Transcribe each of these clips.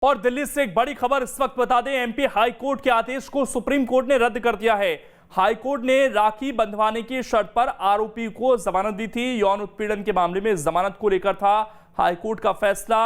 और दिल्ली से एक बड़ी खबर इस वक्त बता दें, एमपी हाई कोर्ट के आदेश को सुप्रीम कोर्ट ने रद्द कर दिया है। हाई कोर्ट ने राखी बंधवाने की शर्त पर आरोपी को जमानत दी थी। यौन उत्पीड़न के मामले में जमानत को लेकर था हाई कोर्ट का फैसला।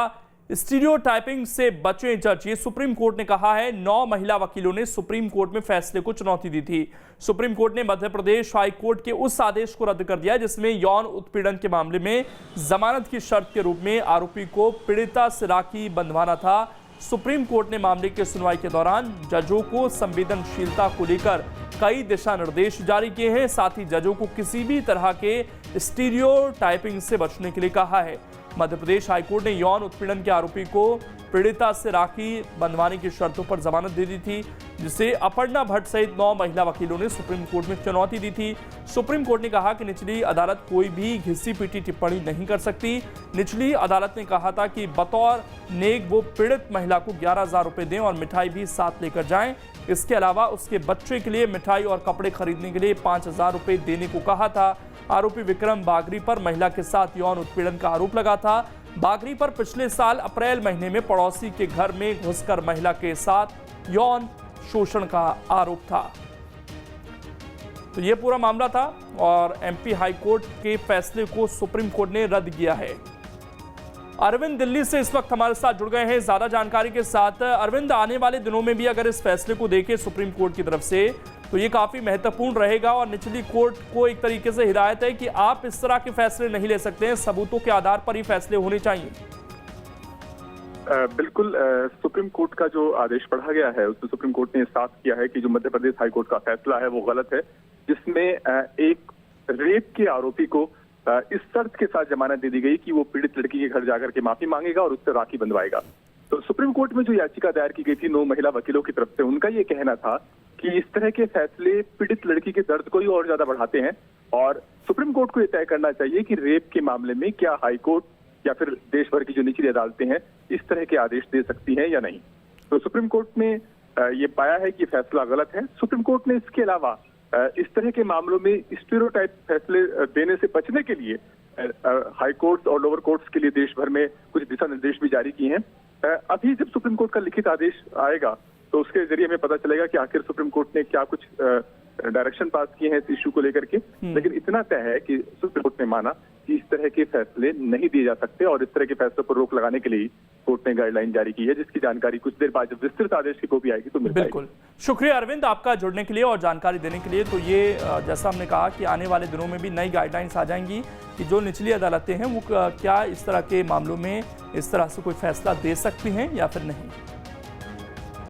स्टीरियोटाइपिंग से बचे जज, ये सुप्रीम कोर्ट ने कहा है। 9 महिला वकीलों ने सुप्रीम कोर्ट में फैसले को चुनौती दी थी। सुप्रीम कोर्ट ने मध्य प्रदेश हाई कोर्ट के उस आदेश को रद्द कर दिया जिसमें यौन उत्पीड़न के मामले में जमानत की शर्त के रूप में आरोपी को पीड़िता से राखी बंधवाना था। सुप्रीम कोर्ट ने मामले की सुनवाई के दौरान जजों को संवेदनशीलता को लेकर कई दिशा निर्देश जारी किए हैं। साथ ही जजों को किसी भी तरह के स्टीरियोटाइपिंग से बचने के लिए कहा है। मध्य प्रदेश हाईकोर्ट ने यौन उत्पीड़न के आरोपी को पीड़िता से राखी बंधवाने की शर्तों पर जमानत दे दी थी, जिसे अपर्णा भट्ट सहित 9 महिला वकीलों ने सुप्रीम कोर्ट में चुनौती दी थी। सुप्रीम कोर्ट ने कहा कि निचली अदालत कोई भी घिसी पीटी टिप्पणी नहीं कर सकती। निचली अदालत ने कहा था कि बतौर नेक वो पीड़ित महिला को 11,000 रुपए दें और मिठाई भी साथ लेकर जाएं। इसके अलावा उसके बच्चे के लिए मिठाई और कपड़े खरीदने के लिए 5,000 रुपए देने को कहा था। आरोपी विक्रम बागरी पर महिला के साथ यौन उत्पीड़न का आरोप लगा था। बागरी पर पिछले साल अप्रैल महीने में पड़ोसी के घर में घुसकर महिला के साथ यौन शोषण का आरोप था। तो यह पूरा मामला था और एमपी हाई कोर्ट के फैसले को सुप्रीम कोर्ट ने रद्द किया है। अरविंद दिल्ली से इस वक्त हमारे साथ जुड़ गए हैं ज्यादा जानकारी के साथ। अरविंद, आने वाले दिनों में भी अगर इस फैसले को देखें सुप्रीम कोर्ट की तरफ से तो ये काफी महत्वपूर्ण रहेगा और निचली कोर्ट को एक तरीके से हिदायत है कि आप इस तरह के फैसले नहीं ले सकते हैं, सबूतों के आधार पर ही फैसले होने चाहिए। बिल्कुल, सुप्रीम कोर्ट का जो आदेश पढ़ा गया है उसमें सुप्रीम कोर्ट ने साफ किया है कि जो मध्य प्रदेश हाई कोर्ट का फैसला है वो गलत है, जिसमें एक रेप के आरोपी को इस शर्त के साथ जमानत दे दी गई कि वो पीड़ित लड़की के घर जाकर के माफी मांगेगा और उससे राखी बंधवाएगा। तो सुप्रीम कोर्ट में जो याचिका दायर की गई थी 9 महिला वकीलों की तरफ से, उनका ये कहना था कि इस तरह के फैसले पीड़ित लड़की के दर्द को ही और ज्यादा बढ़ाते हैं और सुप्रीम कोर्ट को यह तय करना चाहिए कि रेप के मामले में क्या हाई कोर्ट या फिर देश भर की जो निचली अदालतें हैं इस तरह के आदेश दे सकती हैं या नहीं। तो सुप्रीम कोर्ट ने ये पाया है कि फैसला गलत है। सुप्रीम कोर्ट ने इसके अलावा इस तरह के मामलों में स्टीरियोटाइप फैसले देने से बचने के लिए हाई कोर्ट्स और लोअर कोर्ट्स के लिए देश भर में कुछ दिशा निर्देश भी जारी किए हैं। अभी जब सुप्रीम कोर्ट का लिखित आदेश आएगा तो उसके जरिए हमें पता चलेगा कि आखिर सुप्रीम कोर्ट ने क्या कुछ डायरेक्शन पास किए हैं इस इश्यू को लेकर के। लेकिन इतना तय है कि सुप्रीम कोर्ट ने माना कि इस तरह के फैसले नहीं दिए जा सकते और इस तरह के फैसलों पर रोक लगाने के लिए कोर्ट ने गाइडलाइन जारी की है, जिसकी जानकारी कुछ देर बाद जब विस्तृत आदेश की कॉपी आएगी तो मिल जाएगी। बिल्कुल, शुक्रिया अरविंद आपका जुड़ने के लिए और जानकारी देने के लिए। तो ये जैसा हमने कहा कि आने वाले दिनों में भी नई गाइडलाइंस आ जाएंगी कि जो निचली अदालतें हैं वो क्या इस तरह के मामलों में इस तरह से कोई फैसला दे सकती हैं या फिर नहीं।